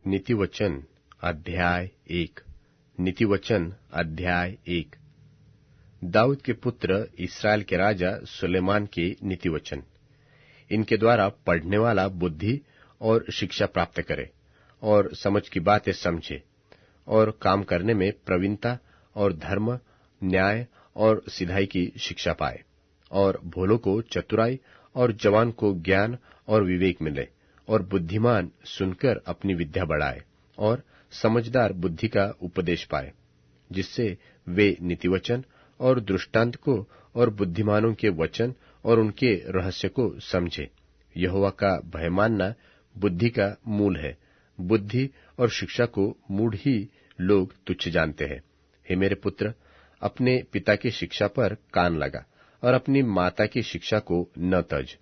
नीतिवचन अध्याय 1। नीतिवचन अध्याय 1। दाऊद के पुत्र इस्राएल के राजा सुलेमान के नीतिवचन। इनके द्वारा पढ़ने वाला बुद्धि और शिक्षा प्राप्त करे और समझ की बातें समझे और काम करने में प्रवीणता और धर्म, न्याय और सिधाई की शिक्षा पाए, और भोलों को चतुराई और जवान को ज्ञान और विवेक मिले, और बुद्धिमान सुनकर अपनी विद्या बढ़ाए और समझदार बुद्धि का उपदेश पाए, जिससे वे नीतिवचन और दृष्टांत को और बुद्धिमानों के वचन और उनके रहस्य को समझे। यहोवा का भय मानना बुद्धि का मूल है। बुद्धि और शिक्षा को मूढ़ ही लोग तुच्छ जानते हैं। हे मेरे पुत्र, अपने पिता की शिक्षा पर कान लगा और अपनी माता की शिक्षा को न तज,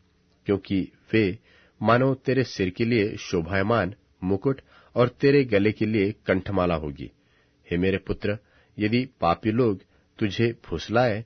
क्योंकि वे मानो तेरे सिर के लिए शोभायमान मुकुट और तेरे गले के लिए कंठमाला होगी। हे मेरे पुत्र, यदि पापी लोग तुझे फुसलाए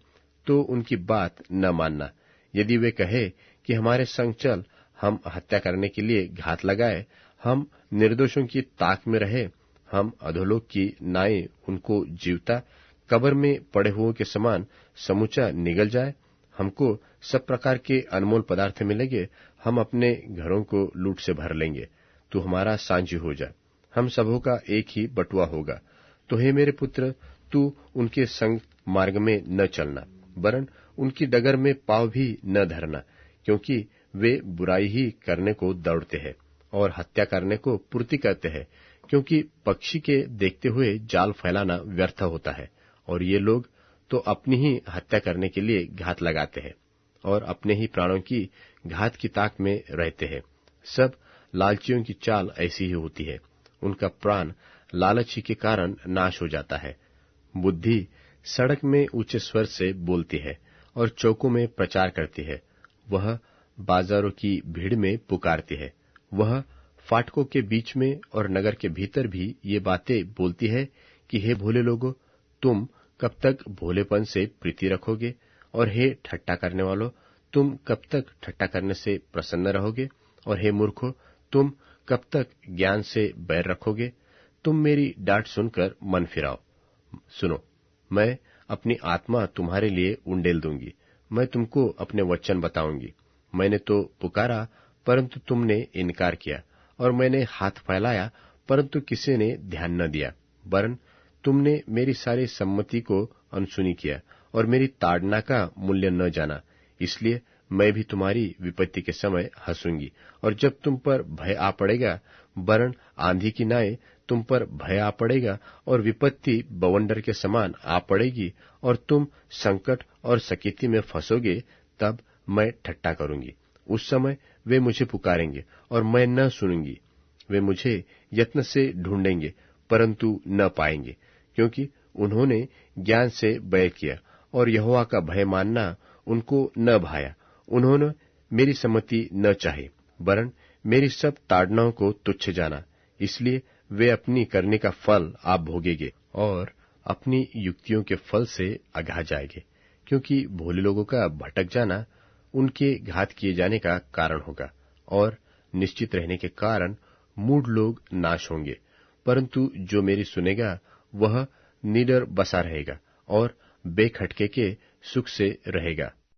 तो उनकी बात न मानना। यदि वे कहे कि हमारे संग चल, हम हत्या करने के लिए घात लगाए, हम निर्दोषों की ताक में रहे, हम अधोलोक की नाई उनको जीवता कब्र में पड़े हुओं के समान समूचा निगल जाए, हमको सब प्रकार के अनमोल पदार्थ मिलेंगे, हम अपने घरों को लूट से भर लेंगे, तू हमारा सांझी हो जा, हम सबों का एक ही बटुआ होगा। तो हे मेरे पुत्र, तू उनके संग मार्ग में न चलना, वरन उनकी डगर में पाँव भी न धरना, क्योंकि वे बुराई ही करने को दौड़ते हैं और हत्या करने को पूर्ति करते हैं, क्योंकि पक्षी के देखते हुए जाल फैलाना व्यर्थ होता है, और ये लोग तो अपनी ही हत्या करने के लिए घात लगाते हैं और अपने ही प्राणों की घात की ताक में रहते हैं। सब लालचियों की चाल ऐसी ही होती है, उनका प्राण लालच ही के कारण नाश हो जाता है। बुद्धि सड़क में ऊंचे स्वर से बोलती है और चौकों में प्रचार करती है। वह बाजारों की भीड़ में पुकारती है, वह फाटकों के बीच में और नगर के भीतर भी ये बातें बोलती है कि हे भोले लोगों, तुम कब तक भोलेपन से प्रीति रखोगे, और हे ठट्ठा करने वालों, तुम कब तक ठट्ठा करने से प्रसन्न रहोगे, और हे मूर्खों, तुम कब तक ज्ञान से बैर रखोगे। तुम मेरी डांट सुनकर मन फिराओ। सुनो, मैं अपनी आत्मा तुम्हारे लिए उंडेल दूंगी, मैं तुमको अपने वचन बताऊंगी। मैंने तो पुकारा परंतु तुमने इनकार किया, और मैंने हाथ फैलाया परंतु किसी ने ध्यान न दिया, वरन तुमने मेरी सारी सम्मति को अनसुनी किया और मेरी ताड़ना का मूल्य न जाना। इसलिए मैं भी तुम्हारी विपत्ति के समय हंसूंगी, और जब तुम पर भय आ पड़ेगा, वरन आंधी की नाई तुम पर भय आ पड़ेगा और विपत्ति बवंडर के समान आ पड़ेगी और तुम संकट और सकीती में फंसोगे, तब मैं ठट्ठा करूंगी। उस समय वे मुझे पुकारेंगे और मैं न सुनूंगी। वे मुझे यत्न से ढूंढेंगे परंतु न पाएंगे, क्योंकि उन्होंने ज्ञान से बैर किया और यहोवा का भय मानना उनको न भाया। उन्होंने मेरी सम्मति न चाही, वरन मेरी सब ताड़नाओं को तुच्छ जाना। इसलिए वे अपनी करने का फल आप भोगेंगे और अपनी युक्तियों के फल से अघा जाएंगे, क्योंकि भोले लोगों का भटक जाना उनके घात किए जाने का कारण होगा, और निश्चित रहने के कारण मूढ़ लोग नाश होंगे। परंतु जो मेरी सुनेगा वह निडर बसा रहेगा और बेखटके के सुख से रहेगा।